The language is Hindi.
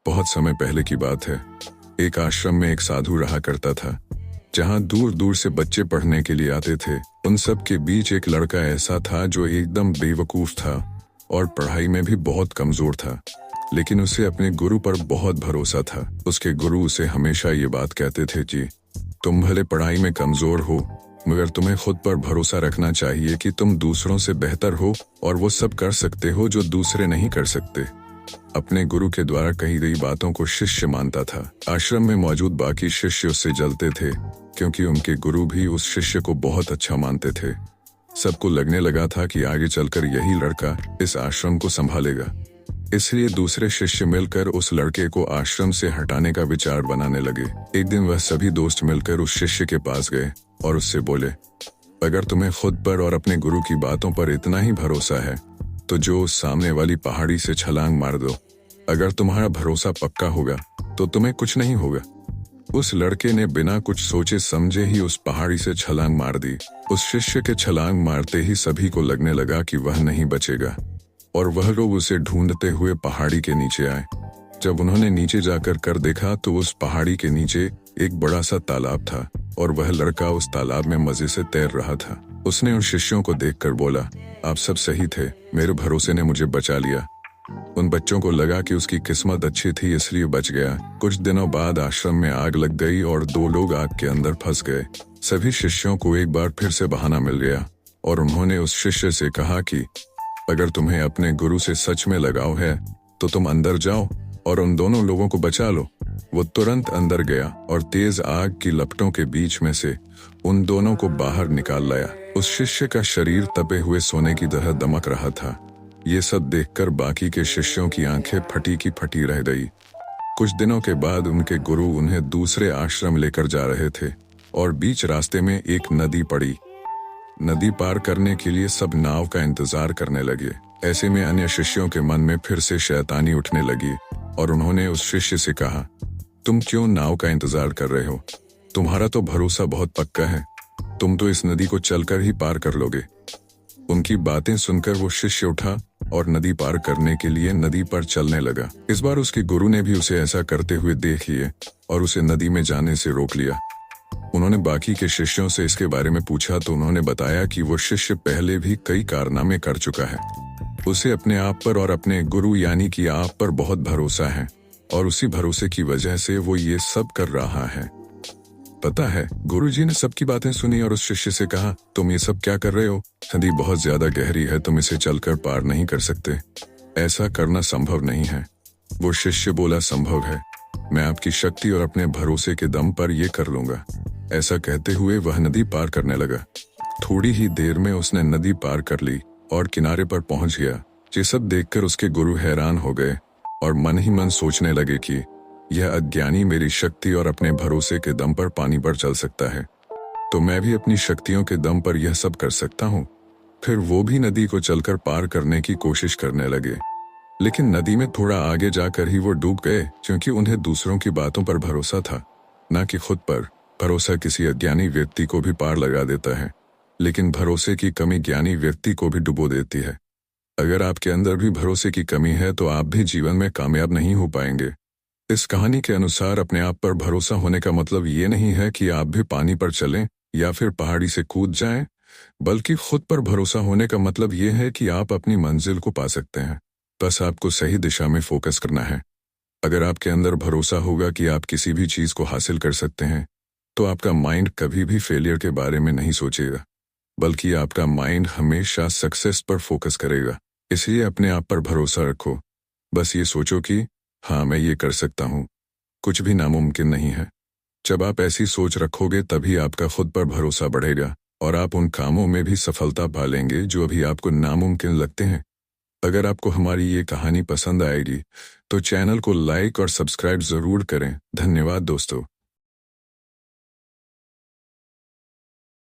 बहुत समय पहले की बात है। एक आश्रम में एक साधु रहा करता था, जहाँ दूर दूर से बच्चे पढ़ने के लिए आते थे। उन सब के बीच एक लड़का ऐसा था जो एकदम बेवकूफ था और पढ़ाई में भी बहुत कमजोर था, लेकिन उसे अपने गुरु पर बहुत भरोसा था। उसके गुरु उसे हमेशा ये बात कहते थे कि तुम भले पढ़ाई में कमजोर हो, मगर तुम्हें खुद पर भरोसा रखना चाहिए कि तुम दूसरों से बेहतर हो और वो सब कर सकते हो जो दूसरे नहीं कर सकते। अपने गुरु के द्वारा कही गई बातों को शिष्य मानता था। आश्रम में मौजूद बाकी शिष्य उससे जलते थे, क्योंकि उनके गुरु भी उस शिष्य को बहुत अच्छा मानते थे। सबको लगने लगा था कि आगे चलकर यही लड़का इस आश्रम को संभालेगा, इसलिए दूसरे शिष्य मिलकर उस लड़के को आश्रम से हटाने का विचार बनाने लगे। एक दिन वह सभी दोस्त मिलकर उस शिष्य के पास गए और उससे बोले, अगर तुम्हें खुद पर और अपने गुरु की बातों पर इतना ही भरोसा है तो जो उस सामने वाली पहाड़ी से छलांग मार दो। अगर तुम्हारा भरोसा पक्का होगा तो तुम्हें कुछ नहीं होगा। उस लड़के ने बिना कुछ सोचे समझे ही उस पहाड़ी से छलांग मार दी। उस शिष्य के छलांग मारते ही सभी को लगने लगा कि वह नहीं बचेगा और वह लोग उसे ढूंढते हुए पहाड़ी के नीचे आए। जब उन्होंने नीचे जाकर कर देखा तो उस पहाड़ी के नीचे एक बड़ा सा तालाब था और वह लड़का उस तालाब में मजे से तैर रहा था। उसने उन शिष्यों को देखकर बोला, आप सब सही थे, मेरे भरोसे ने मुझे बचा लिया। उन बच्चों को लगा कि उसकी किस्मत अच्छी थी इसलिए बच गया। कुछ दिनों बाद आश्रम में आग लग गई और 2 लोग आग के अंदर फंस गए। सभी शिष्यों को एक बार फिर से बहाना मिल गया और उन्होंने उस शिष्य से कहा कि अगर तुम्हें अपने गुरु से सच में लगाव है तो तुम अंदर जाओ और उन दोनों लोगों को बचा लो। वो तुरंत अंदर गया और तेज आग की लपटों के बीच में से उन दोनों को बाहर निकाल लाया। उस शिष्य का शरीर तपे हुए सोने की तरह दमक रहा था। ये सब देखकर बाकी के शिष्यों की आंखें फटी की फटी रह गई। कुछ दिनों के बाद उनके गुरु उन्हें दूसरे आश्रम लेकर जा रहे थे और बीच रास्ते में एक नदी पड़ी। नदी पार करने के लिए सब नाव का इंतजार करने लगे। ऐसे में अन्य शिष्यों के मन में फिर से शैतानी उठने लगी और उन्होंने उस शिष्य से कहा, तुम क्यों नाव का इंतजार कर रहे हो? तुम्हारा तो भरोसा बहुत पक्का है, तुम तो इस नदी को चलकर ही पार कर लोगे। उनकी बातें सुनकर वो शिष्य उठा और नदी पार करने के लिए नदी पर चलने लगा। इस बार उसके गुरु ने भी उसे ऐसा करते हुए देख लिए और उसे नदी में जाने से रोक लिया। उन्होंने बाकी के शिष्यों से इसके बारे में पूछा तो उन्होंने बताया कि वो शिष्य पहले भी कई कारनामे कर चुका है। उसे अपने आप पर और अपने गुरु यानी कि आप पर बहुत भरोसा है और उसी भरोसे की वजह से वो ये सब कर रहा है। पता है, गुरुजी ने सबकी बातें सुनी और उस शिष्य से कहा, तुम ये सब क्या कर रहे हो? नदी बहुत ज्यादा गहरी है, तुम इसे चलकर पार नहीं कर सकते। ऐसा करना संभव नहीं है। वो शिष्य बोला, संभव है, मैं आपकी शक्ति और अपने भरोसे के दम पर ये कर लूंगा। ऐसा कहते हुए वह नदी पार करने लगा। थोड़ी ही देर में उसने नदी पार कर ली और किनारे पर पहुंच गया। ये सब देखकर उसके गुरु हैरान हो गए और मन ही मन सोचने लगे कि यह अज्ञानी मेरी शक्ति और अपने भरोसे के दम पर पानी पर चल सकता है, तो मैं भी अपनी शक्तियों के दम पर यह सब कर सकता हूँ। फिर वो भी नदी को चलकर पार करने की कोशिश करने लगे, लेकिन नदी में थोड़ा आगे जाकर ही वो डूब गए, क्योंकि उन्हें दूसरों की बातों पर भरोसा था, न कि खुद पर। भरोसा किसी अज्ञानी व्यक्ति को भी पार लगा देता है, लेकिन भरोसे की कमी ज्ञानी व्यक्ति को भी डुबो देती है। अगर आपके अंदर भी भरोसे की कमी है तो आप भी जीवन में कामयाब नहीं हो पाएंगे। इस कहानी के अनुसार अपने आप पर भरोसा होने का मतलब ये नहीं है कि आप भी पानी पर चलें या फिर पहाड़ी से कूद जाएं, बल्कि खुद पर भरोसा होने का मतलब ये है कि आप अपनी मंजिल को पा सकते हैं। बस आपको सही दिशा में फोकस करना है। अगर आपके अंदर भरोसा होगा कि आप किसी भी चीज को हासिल कर सकते हैं, तो आपका माइंड कभी भी फेलियर के बारे में नहीं सोचेगा, बल्कि आपका माइंड हमेशा सक्सेस पर फोकस करेगा। इसलिए अपने आप पर भरोसा रखो। बस ये सोचो कि हाँ, मैं ये कर सकता हूँ, कुछ भी नामुमकिन नहीं है। जब आप ऐसी सोच रखोगे तभी आपका खुद पर भरोसा बढ़ेगा और आप उन कामों में भी सफलता पा लेंगे जो अभी आपको नामुमकिन लगते हैं। अगर आपको हमारी ये कहानी पसंद आएगी तो चैनल को लाइक और सब्सक्राइब जरूर करें। धन्यवाद दोस्तों।